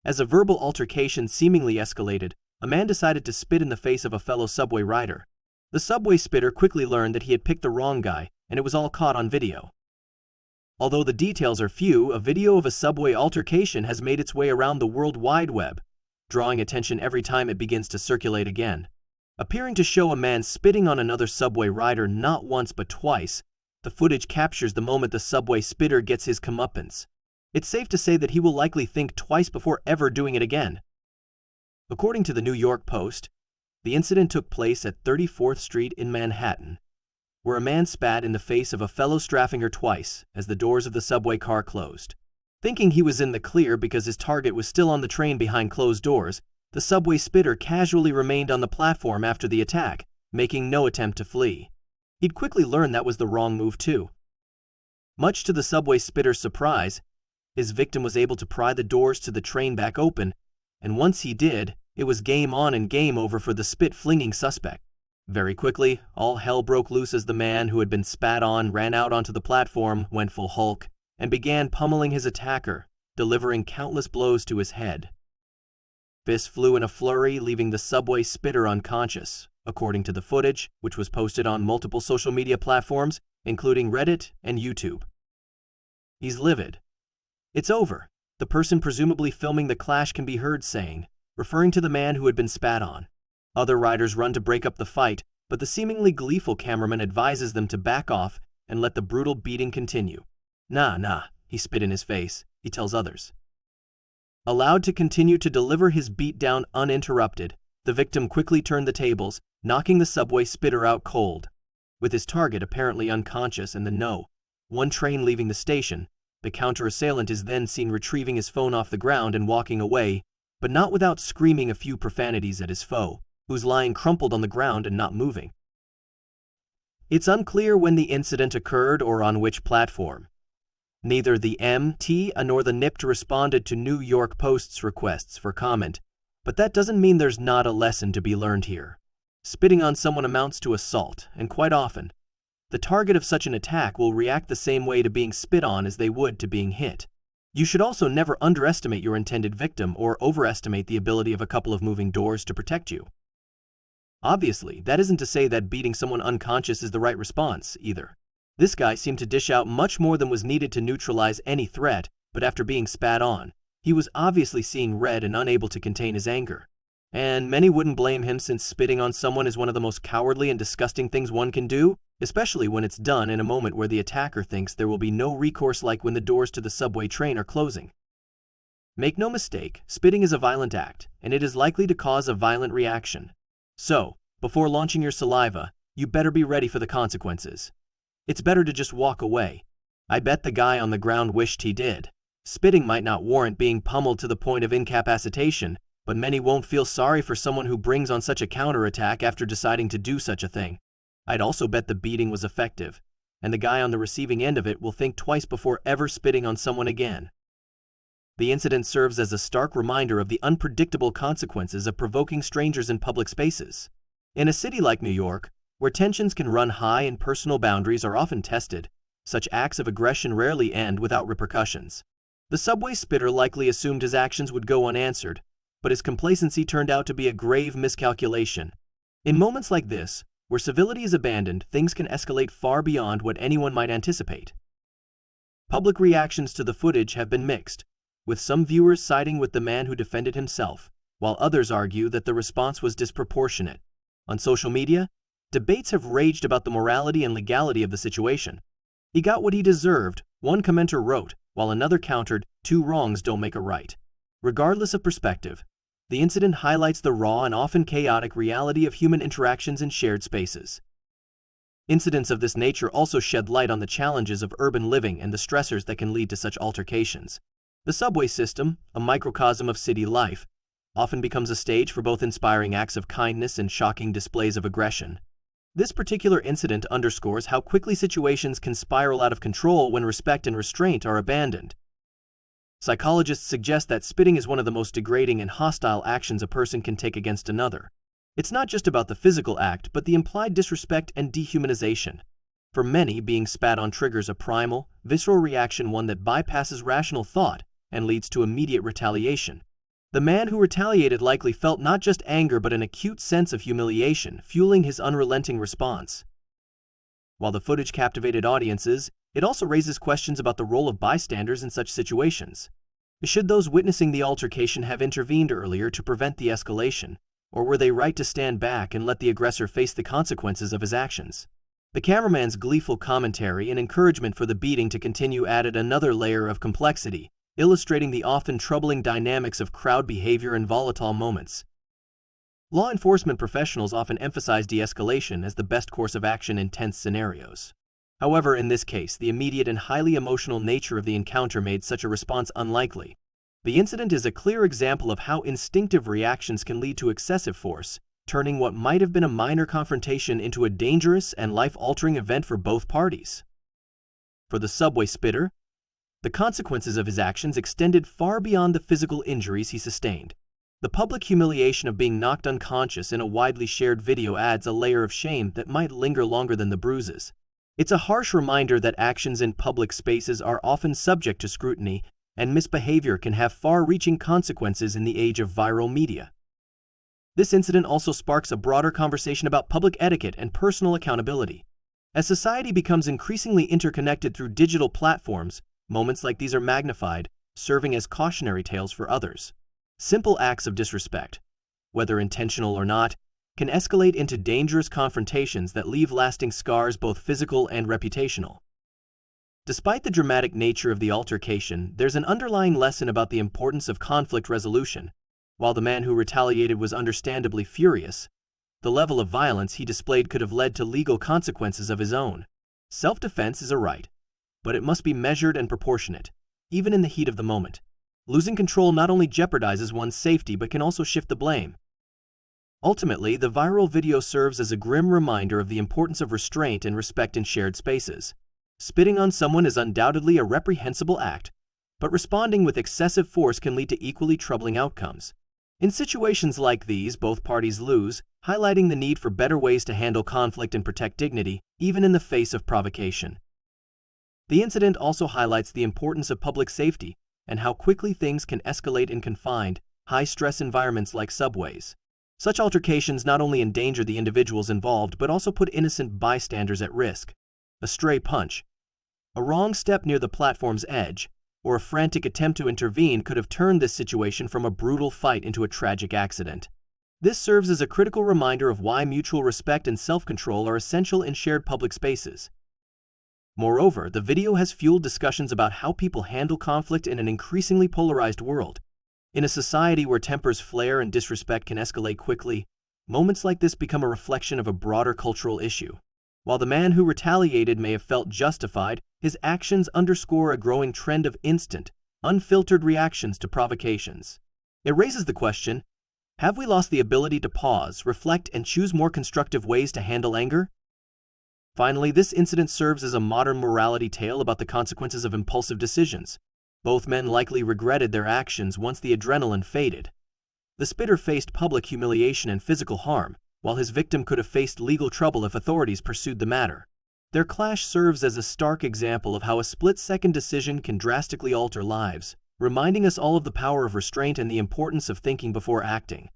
As a verbal altercation seemingly escalated, a man decided to spit in the face of a fellow subway rider. The subway spitter quickly learned that he had picked the wrong guy, and it was all caught on video. Although the details are few, a video of a subway altercation has made its way around the World Wide Web, drawing attention every time it begins to circulate again. Appearing to show a man spitting on another subway rider not once but twice, the footage captures the moment the subway spitter gets his comeuppance. It's safe to say that he will likely think twice before ever doing it again. According to the New York Post, the incident took place at 34th Street in Manhattan, where a man spat in the face of a fellow Straffinger twice as the doors of the subway car closed. Thinking he was in the clear because his target was still on the train behind closed doors, the subway spitter casually remained on the platform after the attack, making no attempt to flee. He'd quickly learned that was the wrong move too. Much to the subway spitter's surprise, his victim was able to pry the doors to the train back open, and once he did, it was game on and game over for the spit-flinging suspect. Very quickly, all hell broke loose as the man who had been spat on ran out onto the platform, went full Hulk, and began pummeling his attacker, delivering countless blows to his head. Fists flew in a flurry, leaving the subway spitter unconscious, according to the footage, which was posted on multiple social media platforms, including Reddit and YouTube. He's livid. "It's over," the person presumably filming the clash can be heard saying, referring to the man who had been spat on. Other riders run to break up the fight, but the seemingly gleeful cameraman advises them to back off and let the brutal beating continue. Nah, he spit in his face, he tells others. Allowed to continue to deliver his beatdown uninterrupted, the victim quickly turned the tables, knocking the subway spitter out cold. With his target apparently unconscious and the one train leaving the station, the counter-assailant is then seen retrieving his phone off the ground and walking away, but not without screaming a few profanities at his foe, who's lying crumpled on the ground and not moving. It's unclear when the incident occurred or on which platform. Neither the MT nor the NIPT responded to New York Post's requests for comment, but that doesn't mean there's not a lesson to be learned here. Spitting on someone amounts to assault, and quite often, the target of such an attack will react the same way to being spit on as they would to being hit. You should also never underestimate your intended victim or overestimate the ability of a couple of moving doors to protect you. Obviously, that isn't to say that beating someone unconscious is the right response, either. This guy seemed to dish out much more than was needed to neutralize any threat, but after being spat on, he was obviously seeing red and unable to contain his anger. And many wouldn't blame him since spitting on someone is one of the most cowardly and disgusting things one can do, especially when it's done in a moment where the attacker thinks there will be no recourse, like when the doors to the subway train are closing. Make no mistake, spitting is a violent act, and it is likely to cause a violent reaction. So, before launching your saliva, you better be ready for the consequences. It's better to just walk away. I bet the guy on the ground wished he did. Spitting might not warrant being pummeled to the point of incapacitation, but many won't feel sorry for someone who brings on such a counterattack after deciding to do such a thing. I'd also bet the beating was effective, and the guy on the receiving end of it will think twice before ever spitting on someone again. The incident serves as a stark reminder of the unpredictable consequences of provoking strangers in public spaces. In a city like New York, where tensions can run high and personal boundaries are often tested, such acts of aggression rarely end without repercussions. The subway spitter likely assumed his actions would go unanswered, but his complacency turned out to be a grave miscalculation. In moments like this, where civility is abandoned, things can escalate far beyond what anyone might anticipate. Public reactions to the footage have been mixed, with some viewers siding with the man who defended himself, while others argue that the response was disproportionate. On social media, debates have raged about the morality and legality of the situation. "He got what he deserved," one commenter wrote, while another countered, "Two wrongs don't make a right." Regardless of perspective, the incident highlights the raw and often chaotic reality of human interactions in shared spaces. Incidents of this nature also shed light on the challenges of urban living and the stressors that can lead to such altercations. The subway system, a microcosm of city life, often becomes a stage for both inspiring acts of kindness and shocking displays of aggression. This particular incident underscores how quickly situations can spiral out of control when respect and restraint are abandoned. Psychologists suggest that spitting is one of the most degrading and hostile actions a person can take against another. It's not just about the physical act, but the implied disrespect and dehumanization. For many, being spat on triggers a primal, visceral reaction, one that bypasses rational thought and leads to immediate retaliation. The man who retaliated likely felt not just anger but an acute sense of humiliation, fueling his unrelenting response. While the footage captivated audiences, it also raises questions about the role of bystanders in such situations. Should those witnessing the altercation have intervened earlier to prevent the escalation, or were they right to stand back and let the aggressor face the consequences of his actions? The cameraman's gleeful commentary and encouragement for the beating to continue added another layer of complexity, illustrating the often troubling dynamics of crowd behavior in volatile moments. Law enforcement professionals often emphasize de-escalation as the best course of action in tense scenarios. However, in this case, the immediate and highly emotional nature of the encounter made such a response unlikely. The incident is a clear example of how instinctive reactions can lead to excessive force, turning what might have been a minor confrontation into a dangerous and life-altering event for both parties. For the subway spitter, the consequences of his actions extended far beyond the physical injuries he sustained. The public humiliation of being knocked unconscious in a widely shared video adds a layer of shame that might linger longer than the bruises. It's a harsh reminder that actions in public spaces are often subject to scrutiny, and misbehavior can have far-reaching consequences in the age of viral media. This incident also sparks a broader conversation about public etiquette and personal accountability. As society becomes increasingly interconnected through digital platforms, moments like these are magnified, serving as cautionary tales for others. Simple acts of disrespect, whether intentional or not, can escalate into dangerous confrontations that leave lasting scars, both physical and reputational. Despite the dramatic nature of the altercation, there's an underlying lesson about the importance of conflict resolution. While the man who retaliated was understandably furious, the level of violence he displayed could have led to legal consequences of his own. Self-defense is a right, but it must be measured and proportionate, even in the heat of the moment. Losing control not only jeopardizes one's safety but can also shift the blame. Ultimately, the viral video serves as a grim reminder of the importance of restraint and respect in shared spaces. Spitting on someone is undoubtedly a reprehensible act, but responding with excessive force can lead to equally troubling outcomes. In situations like these, both parties lose, highlighting the need for better ways to handle conflict and protect dignity, even in the face of provocation. The incident also highlights the importance of public safety and how quickly things can escalate in confined, high-stress environments like subways. Such altercations not only endanger the individuals involved but also put innocent bystanders at risk. A stray punch, a wrong step near the platform's edge, or a frantic attempt to intervene could have turned this situation from a brutal fight into a tragic accident. This serves as a critical reminder of why mutual respect and self-control are essential in shared public spaces. Moreover, the video has fueled discussions about how people handle conflict in an increasingly polarized world. In a society where tempers flare and disrespect can escalate quickly, moments like this become a reflection of a broader cultural issue. While the man who retaliated may have felt justified, his actions underscore a growing trend of instant, unfiltered reactions to provocations. It raises the question, have we lost the ability to pause, reflect, and choose more constructive ways to handle anger? Finally, this incident serves as a modern morality tale about the consequences of impulsive decisions. Both men likely regretted their actions once the adrenaline faded. The spitter faced public humiliation and physical harm, while his victim could have faced legal trouble if authorities pursued the matter. Their clash serves as a stark example of how a split-second decision can drastically alter lives, reminding us all of the power of restraint and the importance of thinking before acting.